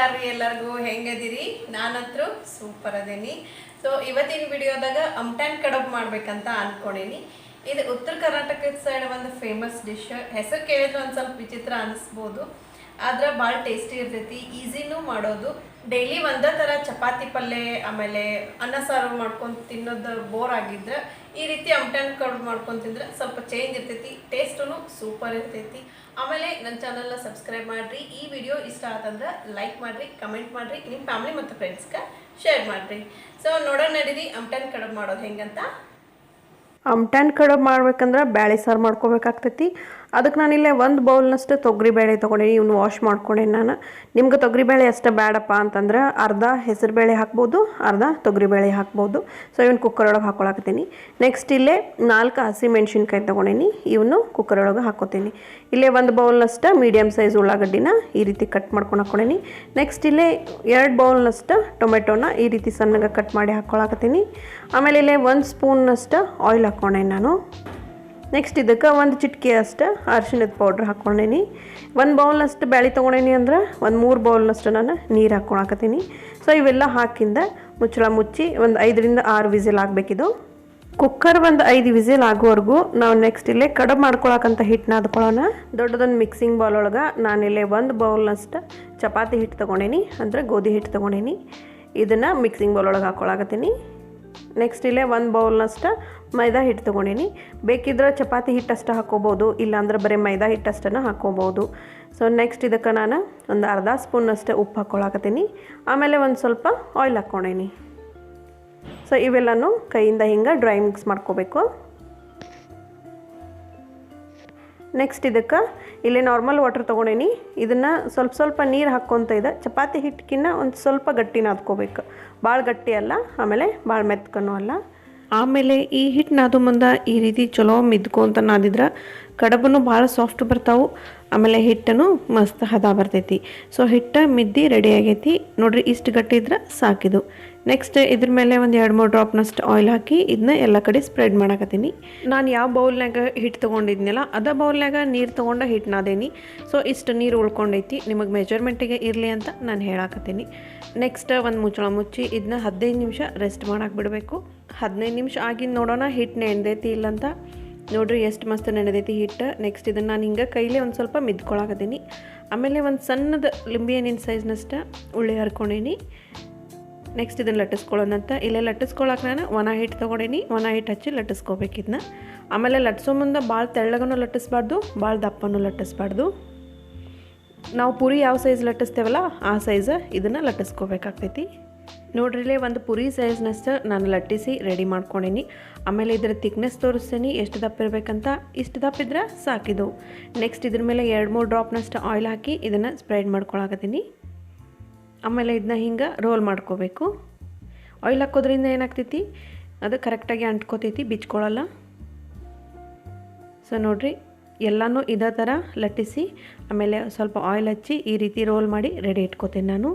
ನಮಸ್ಕಾರ ರೀ ಎಲ್ಲರಿಗೂ ಹೆಂಗದಿರಿ ನಾನಂತರೂ ಸೂಪರ್ ಅದೇನಿ ಸೊ ಇವತ್ತಿನ ವಿಡಿಯೋದಾಗ ಅಮ್ಟಾನ್ ಕಡಬ್ ಮಾಡ್ಬೇಕಂತ ಅನ್ಕೊಂಡೇನಿ ಇದು ಉತ್ತರ ಕರ್ನಾಟಕದ ಸೈಡ್ ಒಂದು ಫೇಮಸ್ ಡಿಶ್ ಹೆಸರು ಕೇಳಿದ್ರೆ ಒಂದು ಸ್ವಲ್ಪ ವಿಚಿತ್ರ ಅನಿಸ್ಬೋದು ಆದ್ರೆ ಭಾಳ ಟೇಸ್ಟಿ ಇರ್ತೈತಿ ಈಸಿನೂ ಮಾಡೋದು ಡೈಲಿ ಒಂದೇ ಥರ ಚಪಾತಿ ಪಲ್ಯ ಆಮೇಲೆ ಅನ್ನ ಸಾರು ಮಾಡ್ಕೊಂಡು ತಿನ್ನೋದು ಬೋರ್ ಆಗಿದ್ರೆ ಈ ರೀತಿ ಅಮ್ಟಾನ್ ಕಡಬ್ ಮಾಡ್ಕೊಂಡು ತಿಂದ್ರೆ ಸ್ವಲ್ಪ ಚೇಂಜ್ ಇರ್ತೈತಿ ಟೇಸ್ಟೂ ಸೂಪರ್ ಇರ್ತೈತಿ ಆಮೇಲೆ ನನ್ನ ಚಾನಲ್ನ ಸಬ್ಸ್ಕ್ರೈಬ್ ಮಾಡಿರಿ ಈ ವಿಡಿಯೋ ಇಷ್ಟ ಆತಂದ್ರೆ ಲೈಕ್ ಮಾಡಿರಿ ಕಮೆಂಟ್ ಮಾಡಿರಿ ನಿಮ್ಮ ಫ್ಯಾಮಿಲಿ ಮತ್ತು ಫ್ರೆಂಡ್ಸ್ಗೆ ಶೇರ್ ಮಾಡಿರಿ ಸೊ ನೋಡೋಣ ನಡೀರಿ ಅಮ್ಟಾನ್ ಕಡಬ್ ಮಾಡೋದು ಹೆಂಗಂತ ಅಮ್ಟಾನ್ ಕಡಬ್ ಮಾಡ್ಬೇಕಂದ್ರೆ ಬ್ಯಾಳೆ ಸಾರು ಮಾಡ್ಕೋಬೇಕಾಗ್ತೈತಿ ಅದಕ್ಕೆ ನಾನಿಲ್ಲೇ ಒಂದು ಬೌಲ್ನಷ್ಟು ತೊಗರಿಬೇಳೆ ತೊಗೊಂಡೇನಿ ಇವ್ನು ವಾಶ್ ಮಾಡ್ಕೊಂಡೇನಿ ನಾನು ನಿಮ್ಗೆ ತೊಗರಿಬೇಳೆ ಅಷ್ಟು ಬೇಡಪ್ಪ ಅಂತಂದ್ರೆ ಅರ್ಧ ಹೆಸರುಬೇಳೆ ಹಾಕ್ಬೋದು ಅರ್ಧ ತೊಗರಿಬೇಳೆ ಹಾಕ್ಬೋದು ಸೊ ಇವ್ನು ಕುಕ್ಕರ್ ಒಳಗೆ ಹಾಕ್ಕೊಳಕತ್ತೀನಿ ನೆಕ್ಸ್ಟ್ ಇಲ್ಲೇ 4 ಹಸಿಮೆಣ್ಸಿನ್ಕಾಯಿ ತೊಗೊಂಡೇನಿ ಇವನು ಕುಕ್ಕರ್ ಒಳಗೆ ಹಾಕ್ಕೋತೀನಿ ಇಲ್ಲೇ ಒಂದು ಬೌಲ್ನಷ್ಟು ಮೀಡಿಯಮ್ ಸೈಜ್ ಉಳ್ಳಾಗಡ್ಡಿನ ಈ ರೀತಿ ಕಟ್ ಮಾಡ್ಕೊಂಡು ಹಾಕ್ಕೊಂಡೇನಿ ನೆಕ್ಸ್ಟ್ ಇಲ್ಲೇ 2 ಬೌಲ್ನಷ್ಟು ಟೊಮೆಟೊನ ಈ ರೀತಿ ಸಣ್ಣಗೆ ಕಟ್ ಮಾಡಿ ಹಾಕ್ಕೊಳಕತ್ತೀನಿ ಆಮೇಲೆ ಇಲ್ಲೇ 1 ಸ್ಪೂನ್ನಷ್ಟು ಆಯಿಲ್ ಹಾಕ್ಕೊಂಡೇನಿ ನಾನು ನೆಕ್ಸ್ಟ್ ಇದಕ್ಕೆ ಒಂದು ಚಿಟಿಕೆ ಅಷ್ಟು ಅರಿಶಿಣದ ಪೌಡ್ರ್ ಹಾಕ್ಕೊಂಡೇನಿ 1 ಬೌಲ್ನಷ್ಟು ಬ್ಯಾಳೆ ತೊಗೊಂಡೇನಿ ಅಂದ್ರೆ ಒಂದು 3 ಬೌಲ್ನಷ್ಟು ನಾನು ನೀರು ಹಾಕ್ಕೊಳಕತ್ತೀನಿ ಸೊ ಇವೆಲ್ಲ ಹಾಕಿಂದ ಮುಚ್ಚಳ ಮುಚ್ಚಿ ಒಂದು 5 ರಿಂದ 6 ವಿಸಿಲ್ ಆಗಬೇಕಿದು ಕುಕ್ಕರ್ ಒಂದು 5 ವಿಸಿಲ್ ಆಗೋವರೆಗೂ ನಾವು ನೆಕ್ಸ್ಟ್ ಇಲ್ಲೇ ಕಡಬ್ ಮಾಡ್ಕೊಳಕಂತ ಹಿಟ್ಟನ್ನ ಅದ್ಕೊಳ್ಳೋಣ ದೊಡ್ಡದೊಂದು ಮಿಕ್ಸಿಂಗ್ ಬೌಲ್ ಒಳಗೆ ನಾನಿಲ್ಲೇ 1 ಬೌಲ್ನಷ್ಟು ಚಪಾತಿ ಹಿಟ್ಟು ತೊಗೊಂಡೇನಿ ಅಂದರೆ ಗೋಧಿ ಹಿಟ್ಟು ತೊಗೊಂಡೇನಿ ಇದನ್ನು ಮಿಕ್ಸಿಂಗ್ ಬೌಲ್ ಒಳಗೆ ಹಾಕ್ಕೊಳಕತ್ತೀನಿ ನೆಕ್ಸ್ಟ್ ಇಲ್ಲೇ 1 ಬೌಲ್ನಷ್ಟು ಮೈದಾ ಹಿಟ್ಟು ತೊಗೊಂಡೀನಿ ಬೇಕಿದ್ರೆ ಚಪಾತಿ ಹಿಟ್ಟಷ್ಟು ಹಾಕ್ಕೋಬೋದು ಇಲ್ಲಾಂದ್ರೆ ಬರೀ ಮೈದಾ ಹಿಟ್ಟಷ್ಟನ್ನು ಹಾಕ್ಕೋಬೋದು ಸೊ ನೆಕ್ಸ್ಟ್ ಇದಕ್ಕೆ ನಾನು ಒಂದು ಅರ್ಧ ಸ್ಪೂನ್ನಷ್ಟು ಉಪ್ಪು ಹಾಕ್ಕೊಳಕತ್ತೀನಿ ಆಮೇಲೆ ಒಂದು ಸ್ವಲ್ಪ ಆಯಿಲ್ ಹಾಕ್ಕೊಂಡೇನಿ ಸೊ ಇವೆಲ್ಲನೂ ಕೈಯಿಂದ ಹಿಂಗೆ ಡ್ರೈ ಮಿಕ್ಸ್ ಮಾಡ್ಕೋಬೇಕು ನೆಕ್ಸ್ಟ್ ಇದಕ್ಕೆ ಇಲ್ಲಿ ನಾರ್ಮಲ್ ವಾಟರ್ ತೊಗೊಂಡೇನಿ ಇದನ್ನು ಸ್ವಲ್ಪ ನೀರು ಹಾಕ್ಕೊತ ಇದೆ ಚಪಾತಿ ಹಿಟ್ಟಕ್ಕಿಂತ ಒಂದು ಸ್ವಲ್ಪ ಗಟ್ಟಿನ ಹಾಕ್ಕೋಬೇಕು ಭಾಳ ಗಟ್ಟಿ ಅಲ್ಲ ಆಮೇಲೆ ಭಾಳ ಮೆತ್ಕನೂ ಅಲ್ಲ ಆಮೇಲೆ ಈ ಹಿಟ್ಟು ನಾದು ಮುಂದೆ ಈ ರೀತಿ ಚಲೋ ಮಿದ್ಕೊಂತ ನಾದಿದ್ರೆ ಕಡಬೂ ಭಾಳ ಸಾಫ್ಟ್ ಬರ್ತಾವೆ ಆಮೇಲೆ ಹಿಟ್ಟನು ಮಸ್ತ್ ಹದ ಬರ್ತೈತಿ ಸೊ ಹಿಟ್ಟು ಮಿದ್ದಿ ರೆಡಿ ಆಗೈತಿ ನೋಡ್ರಿ ಇಷ್ಟು ಗಟ್ಟಿ ಇದ್ರೆ ಸಾಕಿದು ನೆಕ್ಸ್ಟ್ ಇದ್ರ ಮೇಲೆ ಒಂದು 2-3 ಡ್ರಾಪ್ನಷ್ಟು ಆಯಿಲ್ ಹಾಕಿ ಇದನ್ನ ಎಲ್ಲ ಕಡೆ ಸ್ಪ್ರೆಡ್ ಮಾಡಕತ್ತೀನಿ ನಾನು ಯಾವ ಬೌಲ್ನಾಗ ಹಿಟ್ಟು ತೊಗೊಂಡಿದ್ನಲ್ಲ ಅದೇ ಬೌಲ್ನಾಗ ನೀರು ತೊಗೊಂಡು ಹಿಟ್ಟು ನಾದೇನಿ ಸೊ ಇಷ್ಟು ನೀರು ಉಳ್ಕೊಂಡೈತಿ ನಿಮಗೆ ಮೆಜರ್ಮೆಂಟಿಗೆ ಇರಲಿ ಅಂತ ನಾನು ಹೇಳಾಕತ್ತೀನಿ ನೆಕ್ಸ್ಟ್ ಒಂದು ಮುಚ್ಚಳ ಮುಚ್ಚಿ ಇದನ್ನ 15 ನಿಮಿಷ ರೆಸ್ಟ್ ಮಾಡಕ್ಕೆ ಬಿಡಬೇಕು 15 ನಿಮಿಷ ಆಗಿದ್ದು ನೋಡೋಣ ಹಿಟ್ಟು ನೆನೆದೈತಿ ಇಲ್ಲಂತ ನೋಡ್ರಿ ಎಷ್ಟು ಮಸ್ತ್ ನೆನೆದೈತಿ ಹಿಟ್ಟು ನೆಕ್ಸ್ಟ್ ಇದನ್ನು ನಾನು ಹಿಂಗೆ ಕೈಲೇ ಒಂದು ಸ್ವಲ್ಪ ಮಿದ್ಕೊಳಕತ್ತೀನಿ ಆಮೇಲೆ ಒಂದು ಸಣ್ಣದ ಲಿಂಬೆ ಹಣ್ಣಿನ ಸೈಜ್ನಷ್ಟು ಉಳ್ಳಿ ಹರ್ಕೊಂಡೇನಿ ನೆಕ್ಸ್ಟ್ ಇದನ್ನು ಲಟ್ಟಿಸ್ಕೊಳ್ಳೋಣಂತ ಇಲ್ಲೇ ಲಟ್ಟಿಸ್ಕೊಳಕ್ಕೆ ನಾನು ಒಣ ಹಿಟ್ಟು ತೊಗೊಂಡೇನಿ ಒಣ ಹಿಟ್ಟು ಹಚ್ಚಿ ಲಟ್ಟಿಸ್ಕೋಬೇಕು ಇದನ್ನ ಆಮೇಲೆ ಲಟ್ಟಿಸೋ ಮುಂದೆ ಭಾಳ ತೆಳ್ಳಗನೂ ಲಟ್ಟಿಸ್ಬಾರ್ದು ಭಾಳ ದಪ್ಪನೂ ಲಟ್ಟಿಸ್ಬಾರ್ದು ನಾವು ಪುರಿ ಯಾವ ಸೈಜ್ ಲಟ್ಟಿಸ್ತೇವಲ್ಲ ಆ ಸೈಜ್ ಇದನ್ನು ಲಟ್ಟಿಸ್ಕೋಬೇಕಾಗ್ತೈತಿ ನೋಡ್ರಿಲೇ ಒಂದು ಪುರಿ ಸೈಜ್ನಷ್ಟು ನಾನು ಲಟ್ಟಿಸಿ ರೆಡಿ ಮಾಡ್ಕೊಂಡೀನಿ ಆಮೇಲೆ ಇದರ ತಿಕ್ನೆಸ್ ತೋರಿಸ್ತೀನಿ ಎಷ್ಟು ದಪ್ಪ ಇರಬೇಕಂತ ಇಷ್ಟು ದಪ್ಪ ಇದ್ರೆ ಸಾಕಿದು ನೆಕ್ಸ್ಟ್ ಇದ್ರ ಮೇಲೆ 2-3 ಡ್ರಾಪ್ನಷ್ಟು ಆಯಿಲ್ ಹಾಕಿ ಇದನ್ನು ಸ್ಪ್ರೆಡ್ ಮಾಡ್ಕೊಳಕತ್ತೀನಿ ಆಮೇಲೆ ಇದನ್ನ ಹಿಂಗೆ ರೋಲ್ ಮಾಡ್ಕೋಬೇಕು ಆಯಿಲ್ ಹಾಕೋದ್ರಿಂದ ಏನಾಗ್ತೈತಿ ಅದು ಕರೆಕ್ಟಾಗಿ ಅಂಟ್ಕೋತೈತಿ ಬಿಚ್ಕೊಳ್ಳಲ್ಲ ಸೊ ನೋಡಿರಿ ಎಲ್ಲನೂ ಇದೇ ಥರ ಲಟ್ಟಿಸಿ ಆಮೇಲೆ ಸ್ವಲ್ಪ ಆಯಿಲ್ ಹಚ್ಚಿ ಈ ರೀತಿ ರೋಲ್ ಮಾಡಿ ರೆಡಿ ಇಟ್ಕೋತೀನಿ ನಾನು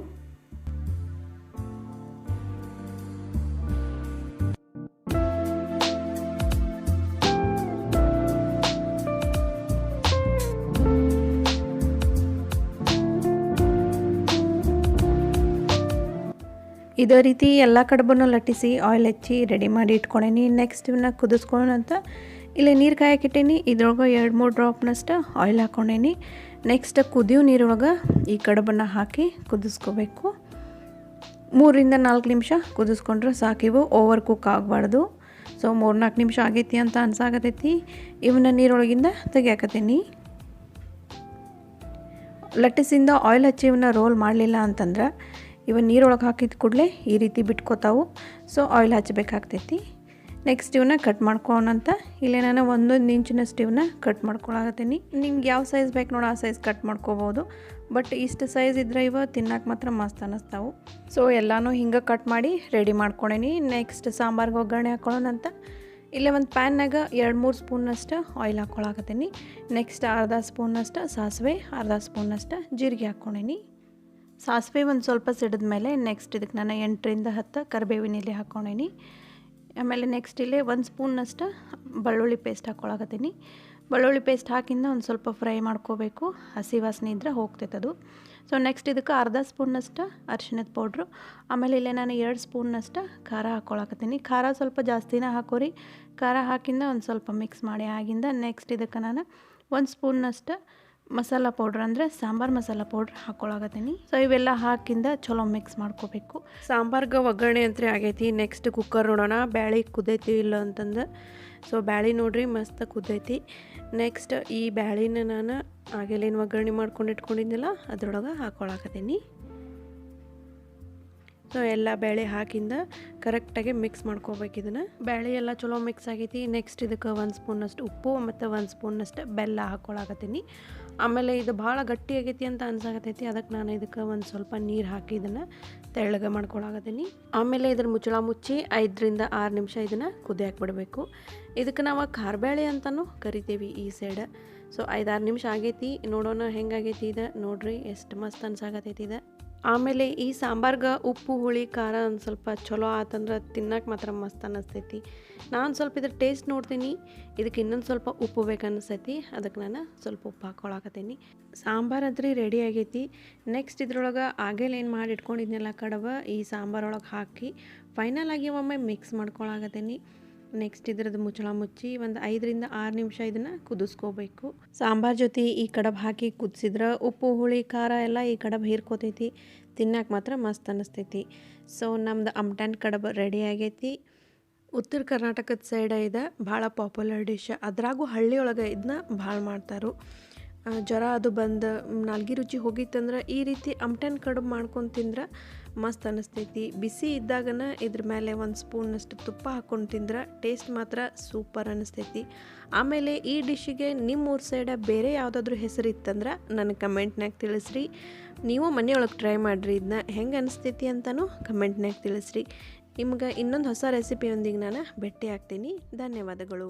ಇದೇ ರೀತಿ ಎಲ್ಲ ಕಡಬನ್ನು ಲಟ್ಟಿಸಿ ಆಯಿಲ್ ಹಚ್ಚಿ ರೆಡಿ ಮಾಡಿ ಇಟ್ಕೊಂಡೇನಿ ನೆಕ್ಸ್ಟ್ ಇವನ್ನ ಕುದಿಸ್ಕೊಳ್ಳೋಣಂತ ಇಲ್ಲಿ ನೀರು ಕಾಯಕ್ಕಿಟ್ಟೇನಿ ಇದ್ರೊಳಗೆ 2-3 ಡ್ರಾಪ್ನಷ್ಟು ಆಯಿಲ್ ಹಾಕ್ಕೊಂಡೇನಿ ನೆಕ್ಸ್ಟ್ ಕುದಿಯೋ ನೀರೊಳಗೆ ಈ ಕಡಬನ್ನು ಹಾಕಿ ಕುದಿಸ್ಕೋಬೇಕು 3-4 ನಿಮಿಷ ಕುದಿಸ್ಕೊಂಡ್ರೆ ಸಾಕಿವು ಓವರ್ ಕುಕ್ ಆಗಬಾರ್ದು ಸೊ 3-4 ನಿಮಿಷ ಆಗೈತಿ ಅಂತ ಅನ್ಸಾಕತೈತಿ ಇವನ್ನ ನೀರೊಳಗಿಂದ ತೆಗಿಯಾಕತ್ತೀನಿ ಲಟ್ಟಿಸಿಂದ ಆಯಿಲ್ ಹಚ್ಚಿ ಇವನ್ನ ರೋಲ್ ಮಾಡಲಿಲ್ಲ ಅಂತಂದ್ರೆ ಇವನ್ನ ನೀರೊಳಗೆ ಹಾಕಿದ ಕೂಡಲೇ ಈ ರೀತಿ ಬಿಟ್ಕೋತಾವು ಸೊ ಆಯಿಲ್ ಹಚ್ಚಬೇಕಾಗ್ತೈತಿ ನೆಕ್ಸ್ಟ್ ಇವನ್ನ ಕಟ್ ಮಾಡ್ಕೊಳ್ಳೋಣಂತ ಇಲ್ಲೇ ನಾನು 1 ಇಂಚಿನಷ್ಟು ಇವನ್ನ ಕಟ್ ಮಾಡ್ಕೊಳಕತ್ತೀನಿ ನಿಮ್ಗೆ ಯಾವ ಸೈಜ್ ಬೇಕು ನೋಡು ಆ ಸೈಜ್ ಕಟ್ ಮಾಡ್ಕೋಬೋದು ಬಟ್ ಇಷ್ಟು ಸೈಜ್ ಇದ್ರೆ ಇವ ತಿನ್ನಕ್ಕೆ ಮಾತ್ರ ಮಸ್ತ್ ಅನ್ನಿಸ್ತಾವು ಸೊ ಎಲ್ಲನೂ ಹಿಂಗೆ ಕಟ್ ಮಾಡಿ ರೆಡಿ ಮಾಡ್ಕೊಂಡೇನಿ ನೆಕ್ಸ್ಟ್ ಸಾಂಬಾರ್ಗೆ ಒಗ್ಗರಣೆ ಹಾಕ್ಕೊಳ್ಳೋಣಂತ ಇಲ್ಲೇ ಒಂದು ಪ್ಯಾನ್ನಾಗ 2-3 ಸ್ಪೂನ್ನಷ್ಟು ಆಯಿಲ್ ಹಾಕ್ಕೊಳಕತ್ತೀನಿ ನೆಕ್ಸ್ಟ್ ಅರ್ಧ ಸ್ಪೂನ್ನಷ್ಟು ಸಾಸಿವೆ ಅರ್ಧ ಸ್ಪೂನ್ನಷ್ಟು ಜೀರಿಗೆ ಹಾಕ್ಕೊಂಡೇನಿ ಸಾಸಿವೆ ಒಂದು ಸ್ವಲ್ಪ ಸಿಡಿದ ಮೇಲೆ ನೆಕ್ಸ್ಟ್ ಇದಕ್ಕೆ ನಾನು 8-ರಿಂದ 10 ಕರಿಬೇವಿನ ಎಲೆ ಹಾಕ್ಕೊಂಡೇನಿ ಆಮೇಲೆ ನೆಕ್ಸ್ಟ್ ಇಲ್ಲೇ 1 ಸ್ಪೂನ್ನಷ್ಟು ಬೆಳ್ಳುಳ್ಳಿ ಪೇಸ್ಟ್ ಹಾಕ್ಕೊಳಕತ್ತೀನಿ ಬೆಳ್ಳುಳ್ಳಿ ಪೇಸ್ಟ್ ಹಾಕಿಂದ ಒಂದು ಸ್ವಲ್ಪ ಫ್ರೈ ಮಾಡ್ಕೋಬೇಕು, ಹಸಿ ವಾಸನೆ ಇದ್ದರೆ ಹೋಗ್ತೈತೆ ಅದು. ಸೊ ನೆಕ್ಸ್ಟ್ ಇದಕ್ಕೆ ಅರ್ಧ ಸ್ಪೂನ್ನಷ್ಟು ಅರಿಶಿಣದ ಪೌಡ್ರು, ಆಮೇಲೆ ಇಲ್ಲೇ ನಾನು 2 ಸ್ಪೂನ್ನಷ್ಟು ಖಾರ ಹಾಕ್ಕೊಳಕತ್ತೀನಿ. ಖಾರ ಸ್ವಲ್ಪ ಜಾಸ್ತಿನೇ ಹಾಕೋರಿ. ಖಾರ ಹಾಕಿಂದ ಒಂದು ಸ್ವಲ್ಪ ಮಿಕ್ಸ್ ಮಾಡಿ ಆಗಿಂದ ನೆಕ್ಸ್ಟ್ ಇದಕ್ಕೆ ನಾನು 1 ಸ್ಪೂನ್ನಷ್ಟು ಮಸಾಲ ಪೌಡ್ರ್ ಅಂದರೆ ಸಾಂಬಾರು ಮಸಾಲ ಪೌಡ್ರ್ ಹಾಕ್ಕೊಳಕತ್ತೀನಿ. ಸೊ ಇವೆಲ್ಲ ಹಾಕಿಂದ ಚಲೋ ಮಿಕ್ಸ್ ಮಾಡ್ಕೋಬೇಕು. ಸಾಂಬಾರ್ಗೆ ಒಗ್ಗರಣೆ ಅಂತೂ ಆಗೈತಿ. ನೆಕ್ಸ್ಟ್ ಕುಕ್ಕರ್ ನೋಡೋಣ ಬ್ಯಾಳಿ ಕುದೈತಿ ಇಲ್ಲ ಅಂತಂದು. ಸೊ ಬ್ಯಾಳಿ ನೋಡ್ರಿ ಮಸ್ತ್ ಕುದೈತಿ. ನೆಕ್ಸ್ಟ್ ಈ ಬ್ಯಾಳಿನ ನಾನು ಆಗೇಲೇನು ಒಗ್ಗರಣೆ ಮಾಡ್ಕೊಂಡು ಇಟ್ಕೊಂಡಿದ್ದಿಲ್ಲ ಅದ್ರೊಳಗೆ ಹಾಕ್ಕೊಳಕತ್ತೀನಿ. ಸೊ ಎಲ್ಲ ಬೇಳೆ ಹಾಕಿಂದ ಕರೆಕ್ಟಾಗಿ ಮಿಕ್ಸ್ ಮಾಡ್ಕೋಬೇಕು. ಇದನ್ನು ಬೇಳೆ ಎಲ್ಲ ಚಲೋ ಮಿಕ್ಸ್ ಆಗೈತಿ. ನೆಕ್ಸ್ಟ್ ಇದಕ್ಕೆ 1 ಸ್ಪೂನಷ್ಟು ಉಪ್ಪು ಮತ್ತು 1 ಸ್ಪೂನಷ್ಟು ಬೆಲ್ಲ ಹಾಕ್ಕೊಳಕತ್ತೀನಿ. ಆಮೇಲೆ ಇದು ಭಾಳ ಗಟ್ಟಿ ಆಗೈತಿ ಅಂತ ಅನ್ಸಾಕತ್ತೈತಿ, ಅದಕ್ಕೆ ನಾನು ಇದಕ್ಕೆ ಒಂದು ಸ್ವಲ್ಪ ನೀರು ಹಾಕಿ ಇದನ್ನು ತೆಳ್ಳಗೆ ಮಾಡ್ಕೊಳಕತ್ತೀನಿ. ಆಮೇಲೆ ಇದ್ರ ಮುಚ್ಚಳ ಮುಚ್ಚಿ 5 ರಿಂದ 6 ನಿಮಿಷ ಇದನ್ನು ಕುದಿಯಾಕೆ ಬಿಡಬೇಕು. ಇದಕ್ಕೆ ನಾವು ಖಾರಬೇಳೆ ಅಂತಲೂ ಕರಿತೀವಿ ಈ ಸೈಡ್. ಸೊ 5-6 ನಿಮಿಷ ಆಗೈತಿ. ನೋಡೋಣ ಹೆಂಗಾಗೈತಿ ಇದು. ನೋಡ್ರಿ ಎಷ್ಟು ಮಸ್ತ್ ಅನ್ಸಾಕತ್ತೈತಿ ಇದು. ಆಮೇಲೆ ಈ ಸಾಂಬಾರ್ಗೆ ಉಪ್ಪು ಹುಳಿ ಖಾರ ಒಂದು ಸ್ವಲ್ಪ ಚಲೋ ಆತಂದ್ರೆ ತಿನ್ನಕ್ಕೆ ಮಾತ್ರ ಮಸ್ತ್ ಅನ್ನಿಸ್ತೈತಿ. ನಾನು ಸ್ವಲ್ಪ ಇದ್ರ ಟೇಸ್ಟ್ ನೋಡ್ತೀನಿ, ಇದಕ್ಕೆ ಇನ್ನೊಂದು ಸ್ವಲ್ಪ ಉಪ್ಪು ಬೇಕು ಅನ್ನಿಸ್ತೈತಿ, ಅದಕ್ಕೆ ನಾನು ಸ್ವಲ್ಪ ಉಪ್ಪು ಹಾಕ್ಕೊಳಕತ್ತೀನಿ. ಸಾಂಬಾರು ಅಂತ್ರಿ ರೆಡಿ ಆಗೈತಿ. ನೆಕ್ಸ್ಟ್ ಇದ್ರೊಳಗೆ ಆಗೇಲಿ ಏನು ಮಾಡಿ ಇಟ್ಕೊಂಡಿದ್ನೆಲ್ಲ ಕಡವ ಈ ಸಾಂಬಾರೊಳಗೆ ಹಾಕಿ ಫೈನಲ್ ಆಗಿ ಒಮ್ಮೆ ಮಿಕ್ಸ್ ಮಾಡ್ಕೊಳಕತ್ತೀನಿ. ನೆಕ್ಸ್ಟ್ ಇದ್ರದ್ದು ಮುಚ್ಚಳ ಮುಚ್ಚಿ ಒಂದು 5 ರಿಂದ 6 ನಿಮಿಷ ಇದನ್ನು ಕುದಿಸ್ಕೋಬೇಕು. ಸಾಂಬಾರು ಜೊತೆ ಈ ಕಡಬ್ ಹಾಕಿ ಕುದಿಸಿದ್ರೆ ಉಪ್ಪು ಹುಳಿ ಖಾರ ಎಲ್ಲ ಈ ಕಡಬ್ ಹೀರ್ಕೋತೈತಿ, ತಿನ್ನಕ್ಕೆ ಮಾತ್ರ ಮಸ್ತ್ ಅನ್ನಿಸ್ತೈತಿ. ಸೊ ನಮ್ದು ಅಮ್ಟಾನ್ ಕಡಬ್ ರೆಡಿ ಆಗೈತಿ. ಉತ್ತರ ಕರ್ನಾಟಕದ ಸೈಡ ಇದೆ ಭಾಳ ಪಾಪ್ಯುಲರ್ ಡಿಶ್. ಅದ್ರಾಗೂ ಹಳ್ಳಿಯೊಳಗೆ ಇದನ್ನ ಭಾಳ ಮಾಡ್ತಾರೆ. ಜ್ವರ ಅದು ಬಂದು ನಾಲ್ಗೆ ರುಚಿ ಹೋಗಿತ್ತಂದ್ರೆ ಈ ರೀತಿ ಅಮ್ಟಾನ್ ಕಡುಬು ಮಾಡ್ಕೊಂಡು ತಿಂದ್ರೆ ಮಸ್ತ್ ಅನ್ನಿಸ್ತೈತಿ. ಬಿಸಿ ಇದ್ದಾಗನ ಇದ್ರ ಮೇಲೆ 1 ಸ್ಪೂನಷ್ಟು ತುಪ್ಪ ಹಾಕ್ಕೊಂಡು ತಿಂದ್ರೆ ಟೇಸ್ಟ್ ಮಾತ್ರ ಸೂಪರ್ ಅನ್ನಿಸ್ತೈತಿ. ಆಮೇಲೆ ಈ ಡಿಶ್ಶಿಗೆ ನಿಮ್ಮ ಊರ ಸೈಡ ಬೇರೆ ಯಾವುದಾದ್ರೂ ಹೆಸರು ಇತ್ತಂದ್ರೆ ನನಗೆ ಕಮೆಂಟ್ನಾಗ ತಿಳಿಸ್ರಿ. ನೀವು ಮನೆಯೊಳಗೆ ಟ್ರೈ ಮಾಡಿರಿ, ಇದನ್ನ ಹೆಂಗೆ ಅನಿಸ್ತೈತಿ ಅಂತಲೂ ಕಮೆಂಟ್ನಾಗ ತಿಳಿಸ್ರಿ. ನಿಮ್ಗೆ ಇನ್ನೊಂದು ಹೊಸ ರೆಸಿಪಿಯೊಂದಿಗೆ ನಾನು ಭೇಟಿ ಆಗ್ತೀನಿ. ಧನ್ಯವಾದಗಳು.